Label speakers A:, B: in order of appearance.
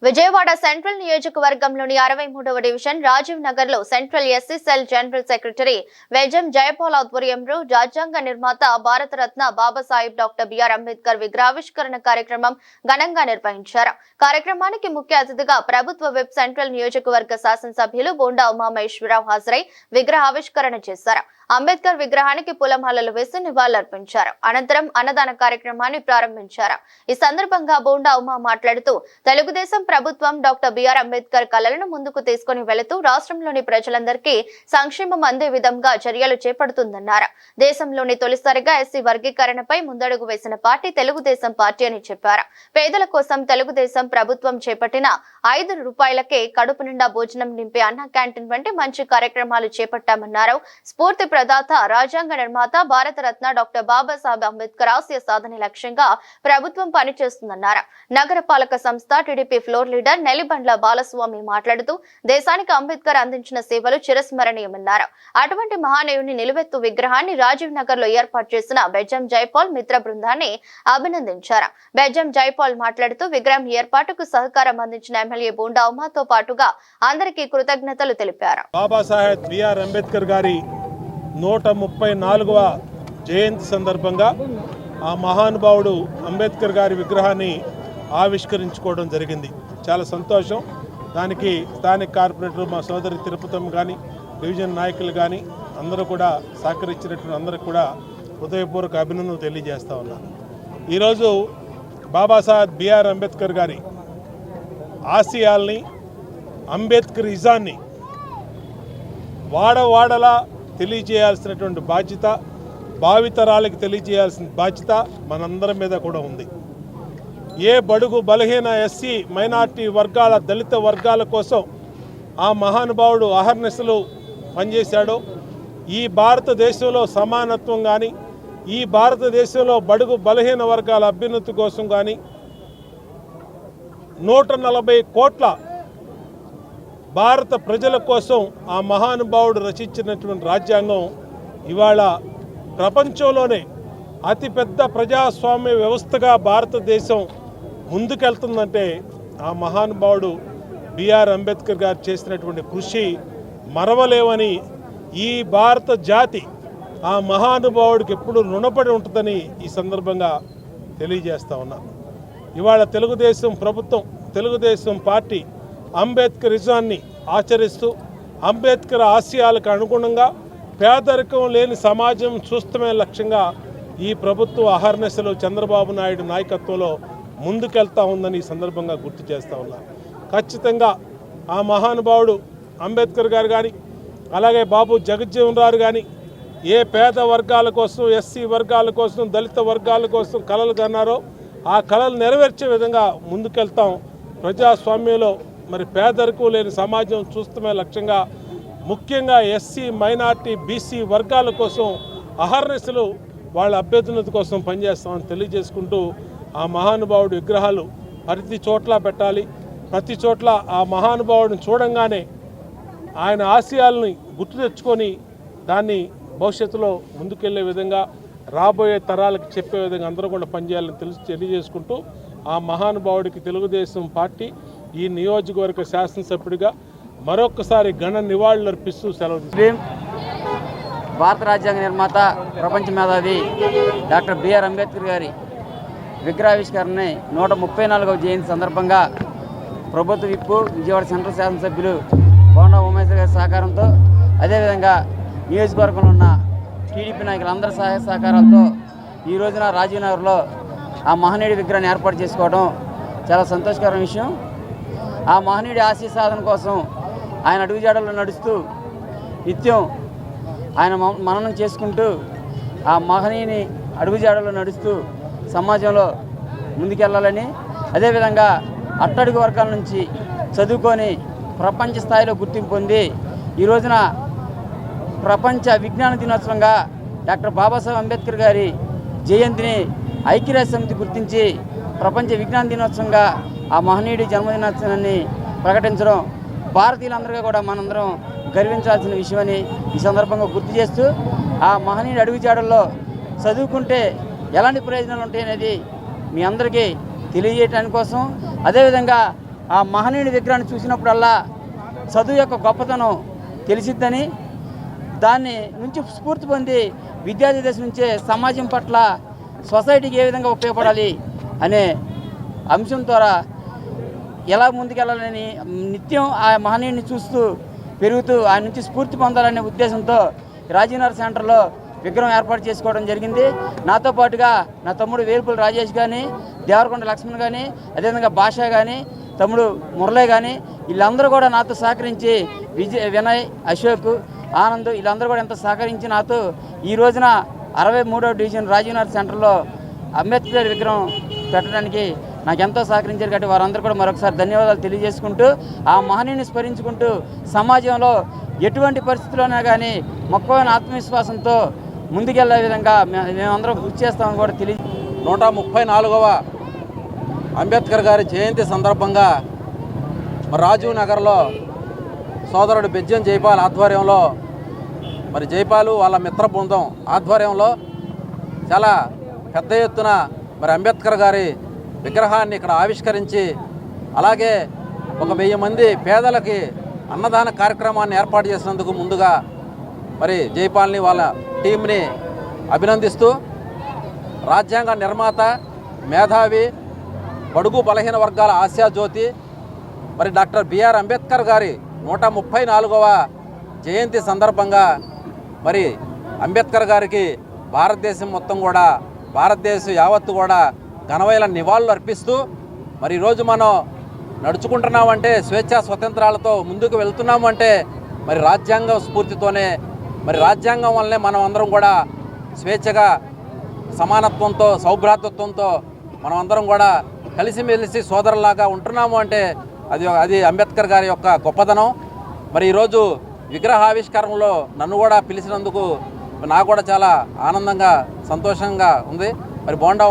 A: Vijayawada central నియోజకవర్గంలోని 63వ division Rajiv Nagar లో central SC cell general secretary Vejam Jayapal ఆధ్వర్యంలో రాజ్యాంగ నిర్మాత భారతరత్న బాబాసాహెబ్ డాక్టర్ బిఆర్ అంబేద్కర్ విగ్రహావిష్కరణ కార్యక్రమం ఘనంగా నిర్వహించారు. కార్యక్రమానికి ముఖ్య అతిథిగా ప్రభుత్వ విప్ సెంట్రల్ నియోజకవర్గ శాసనసభ్యులు బోండా ఉమామహేశ్వరరావు హాజరై విగ్రహావిష్కరణ చేశారు. అంబేద్కర్ విగ్రహానికి పూలమాలలు వేసి నివాళులర్పించారు. అనంతరం అన్నదాన కార్యక్రమాన్ని ప్రారంభించారు. ఈ సందర్భంగా బోండా ఉమా మాట్లాడుతూ తెలుగుదేశం ప్రభుత్వం డాక్టర్ బిఆర్ అంబేద్కర్ కలలను ముందుకు తీసుకుని వెళుతూ రాష్ట్రంలోని ప్రజలందరికీ సంక్షేమం అందే విధంగా చర్యలు చేపడుతుందన్నారు. దేశంలోని తొలిసారిగా ఎస్సీ వర్గీకరణపై ముందడుగు వేసిన పార్టీ తెలుగుదేశం పార్టీ అని చెప్పారు. పేదల కోసం తెలుగుదేశం ప్రభుత్వం చేపట్టిన 5 రూపాయలకే కడుపు నిండా భోజనం నింపే అన్న క్యాంటీన్ వంటి మంచి కార్యక్రమాలు చేపట్టామన్నారు. స్ఫూర్తి ప్రదాత రాజ్యాంగ నిర్మాత భారతరత్న డాక్టర్ బాబాసాహెబ్ అంబేద్కర్ ఆశయ సాధన లక్ష్యంగా ప్రభుత్వం పనిచేస్తుందన్నారు. నగరపాలక సంస్థ TDP floor leader Nellibandla Balaswamy మాట్లాడుతూ దేశానికి అంబేద్కర్ అందించిన సేవలు చిరస్మరణీయమన్నారు. అటువంటి మహానీయుని నిలువెత్తు విగ్రహాన్ని రాజీవ్ నగర్ లో ఏర్పాటు చేసిన బెజం జైపాల్ మిత్ర బృందాన్ని అభినందించారు. బెజం జైపాల్ మాట్లాడుతూ విగ్రహం ఏర్పాటుకు సహకారం అందించిన ఎమ్మెల్యే బోండా ఉమాతో పాటుగా అందరికీ కృతజ్ఞతలు తెలిపారు.
B: బాబాసాహెబ్ బిఆర్ అంబేద్కర్ గారి 134వ జయంతి సందర్భంగా ఆ మహానుభావుడు అంబేద్కర్ గారి విగ్రహాన్ని ఆవిష్కరించుకోవడం జరిగింది. చాలా సంతోషం. దానికి స్థానిక కార్పొరేటర్ మా సోదరి తిరుపతమ్మ కానీ డివిజన్ నాయకులు కానీ అందరూ కూడా సహకరించినటువంటి అందరికి కూడా హృదయపూర్వక అభినందనలు తెలియజేస్తా ఉన్నాను. ఈరోజు బాబాసాహెబ్ బిఆర్ అంబేద్కర్ గారి ఆశయాల్ని అంబేద్కర్ ఇజాన్ని వాడవాడలా తెలియజేయాల్సినటువంటి బాధ్యత, భావితరాలకు తెలియజేయాల్సిన బాధ్యత మనందరి మీద కూడా ఉంది. ఏ బడుగు బలహీన ఎస్సీ మైనార్టీ వర్గాల దళిత వర్గాల కోసం ఆ మహానుభావుడు అహర్నిశలు పనిచేశాడో, ఈ భారతదేశంలో సమానత్వం కానీ, ఈ భారతదేశంలో బడుగు బలహీన వర్గాల అభ్యున్నతి కోసం కానీ 140 కోట్ల భారత ప్రజల కోసం ఆ మహానుభావుడు రచించినటువంటి రాజ్యాంగం ఇవాళ ప్రపంచంలోనే అతిపెద్ద ప్రజాస్వామ్య వ్యవస్థగా భారతదేశం ముందుకెళ్తుందంటే ఆ మహానుభావుడు బిఆర్ అంబేద్కర్ గారు చేసినటువంటి కృషి మరవలేవని ఈ భారత జాతి ఆ మహానుభావుడికి ఎప్పుడు రుణపడి ఉంటుందని ఈ సందర్భంగా తెలియజేస్తా ఉన్నాను. ఇవాళ తెలుగుదేశం ప్రభుత్వం, తెలుగుదేశం పార్టీ అంబేద్కరిజాన్ని ఆచరిస్తూ అంబేద్కర్ ఆశయాలకు అనుగుణంగా పేదరికం లేని సమాజం చూస్తమే లక్ష్యంగా ఈ ప్రభుత్వం అహర్నిశలు చంద్రబాబు నాయుడు నాయకత్వంలో ముందుకెళ్తా ఉందని ఈ సందర్భంగా గుర్తు చేస్తూ ఉన్నారు. ఖచ్చితంగా ఆ మహానుభావుడు అంబేద్కర్ గారు కానీ, అలాగే బాబు జగజ్జీవన్ రావు కానీ ఏ పేద వర్గాల కోసం, ఎస్సీ వర్గాల కోసం, దళిత వర్గాల కోసం కలలు కన్నారో ఆ కలలు నెరవేర్చే విధంగా ముందుకెళ్తాం. ప్రజాస్వామ్యంలో మరి పేదరికం లేని సమాజం చూస్తమే లక్ష్యంగా ముఖ్యంగా ఎస్సీ మైనార్టీ బీసీ వర్గాల కోసం అహర్నిశలు వాళ్ళ అభ్యున్నతి కోసం పనిచేస్తామని తెలియజేసుకుంటూ ఆ మహానుభావుడు విగ్రహాలు ప్రతి చోట్ల పెట్టాలి. ప్రతి చోట్ల ఆ మహానుభావుడిని చూడంగానే ఆయన ఆశయాలని గుర్తు తెచ్చుకొని దాన్ని భవిష్యత్తులో ముందుకెళ్లే విధంగా, రాబోయే తరాలకు చెప్పే విధంగా అందరూ కూడా పనిచేయాలని తెలియజేసుకుంటూ ఆ మహానుభావుడికి తెలుగుదేశం పార్టీ ఈ నియోజకవర్గ శాసనసభ్యుడిగా మరొకసారి ఘన నివాళులు అర్పిస్తూ సెలవు.
C: భారత రాజ్యాంగ నిర్మాత, ప్రపంచ మేధావి డాక్టర్ బిఆర్ అంబేద్కర్ గారి విగ్రహావిష్కరణని 134వ జయంతి సందర్భంగా ప్రభుత్వ విప్పు, విజయవాడ సెంట్రల్ శాసనసభ్యులు బోండా ఉమామహేశ్వర గారి సహకారంతో, అదేవిధంగా నియోజకవర్గంలో ఉన్న టీడీపీ నాయకులందరి సహాయ సహకారాలతో ఈ రోజున రాజీవ్ నగర్లో ఆ మహనీయుడి విగ్రహాన్ని ఏర్పాటు చేసుకోవడం చాలా సంతోషకరమైన విషయం. ఆ మహనీయుడి ఆశయ సాధన కోసం ఆయన అడుగుజాడల్లో నడుస్తూ నిత్యం ఆయన మననం చేసుకుంటూ ఆ మహనీయుని అడుగుజాడల్లో నడుస్తూ సమాజంలో ముందుకెళ్ళాలని, అదేవిధంగా అట్టడుగు వర్గాల నుంచి చదువుకొని ప్రపంచ స్థాయిలో గుర్తింపు పొంది ఈ రోజున ప్రపంచ విజ్ఞాన దినోత్సవంగా డాక్టర్ బాబాసాహెబ్ అంబేద్కర్ గారి జయంతిని ఐక్యరాజ్య సమితి గుర్తించి ప్రపంచ విజ్ఞాన దినోత్సవంగా ఆ మహనీయుడి జన్మదినోత్సవాన్ని ప్రకటించడం భారతీయులందరికీ కూడా మనందరం గర్వించాల్సిన విషయమని ఈ సందర్భంగా గుర్తు చేస్తూ, ఆ మహనీయుడి అడుగుజాడల్లో చదువుకుంటే ఎలాంటి ప్రయోజనాలు ఉంటాయనేది మీ అందరికీ తెలియజేయడానికి కోసం, అదేవిధంగా ఆ మహనీయుడి విగ్రహాన్ని చూసినప్పుడల్లా చదువు యొక్క గొప్పతనం తెలిసిద్దని, దాన్ని నుంచి స్ఫూర్తి పొంది విద్యార్థి దశ నుంచే సమాజం పట్ల సొసైటీకి ఏ విధంగా ఉపయోగపడాలి అనే అంశం ద్వారా ఎలా ముందుకెళ్ళాలని నిత్యం ఆ మహనీయుడిని చూస్తూ పెరుగుతూ ఆయన నుంచి స్ఫూర్తి పొందాలనే ఉద్దేశంతో రాజీవ్ నగర్ సెంటర్లో విగ్రహం ఏర్పాటు చేసుకోవడం జరిగింది. నాతో పాటుగా నా తమ్ముడు వేల్పుల రాజేష్ కానీ, దేవరకొండ లక్ష్మణ్ కానీ, అదేవిధంగా భాష కానీ, తమ్ముడు మురళి కానీ, వీళ్ళందరూ కూడా నాతో సహకరించి వినయ్, అశోక్, ఆనంద్ వీళ్ళందరూ కూడా ఎంతో సహకరించి నాతో ఈ రోజున 63వ డివిజన్ రాజీవ్ నగర్ సెంటర్లో అంబేద్కర్ విగ్రహం పెట్టడానికి నాకు ఎంతో సహకరించారు. కాబట్టి వారందరూ కూడా మరొకసారి ధన్యవాదాలు తెలియజేసుకుంటూ, ఆ మహనీయుని స్మరించుకుంటూ సమాజంలో ఎటువంటి పరిస్థితుల్లోనే కానీ మొక్కవైన ఆత్మవిశ్వాసంతో ముందుకెళ్లే విధంగా మేమందరం కృషి చేస్తామని కూడా
D: 134వ అంబేద్కర్ గారి జయంతి సందర్భంగా రాజీవ్ నగర్లో సోదరుడు బెజ్జం జైపాల్ ఆధ్వర్యంలో, మరి జైపాలు వాళ్ళ మిత్ర బృందం ఆధ్వర్యంలో చాలా పెద్ద ఎత్తున మరి అంబేద్కర్ గారి విగ్రహాన్ని ఇక్కడ ఆవిష్కరించి, అలాగే 1000 మంది పేదలకి అన్నదాన కార్యక్రమాన్ని ఏర్పాటు చేసినందుకు ముందుగా మరి జైపాల్ని వాళ్ళ టీంని అభినందిస్తూ, రాజ్యాంగ నిర్మాత, మేధావి, బడుగు బలహీన వర్గాల ఆశాజ్యోతి మరి డాక్టర్ బిఆర్ అంబేద్కర్ గారి 134వ జయంతి సందర్భంగా మరి అంబేద్కర్ గారికి భారతదేశం మొత్తం కూడా, భారతదేశం యావత్తు కూడా ఘనమైన నివాళులు అర్పిస్తూ, మరి ఈరోజు మనం నడుచుకుంటున్నామంటే స్వేచ్ఛా స్వతంత్రాలతో ముందుకు వెళ్తున్నామంటే మరి రాజ్యాంగం స్ఫూర్తితోనే, మరి రాజ్యాంగం వల్లనే మనం అందరం కూడా స్వేచ్ఛగా, సమానత్వంతో, సౌభ్రాతృత్వంతో మనం అందరం కూడా కలిసిమెలిసి సోదరులాగా ఉంటున్నాము అంటే అది అంబేద్కర్ గారి యొక్క గొప్పతనం. మరి ఈరోజు విగ్రహావిష్కరణలో నన్ను కూడా పిలిచినందుకు నాకు కూడా చాలా ఆనందంగా, సంతోషంగా ఉంది. మరి బోండా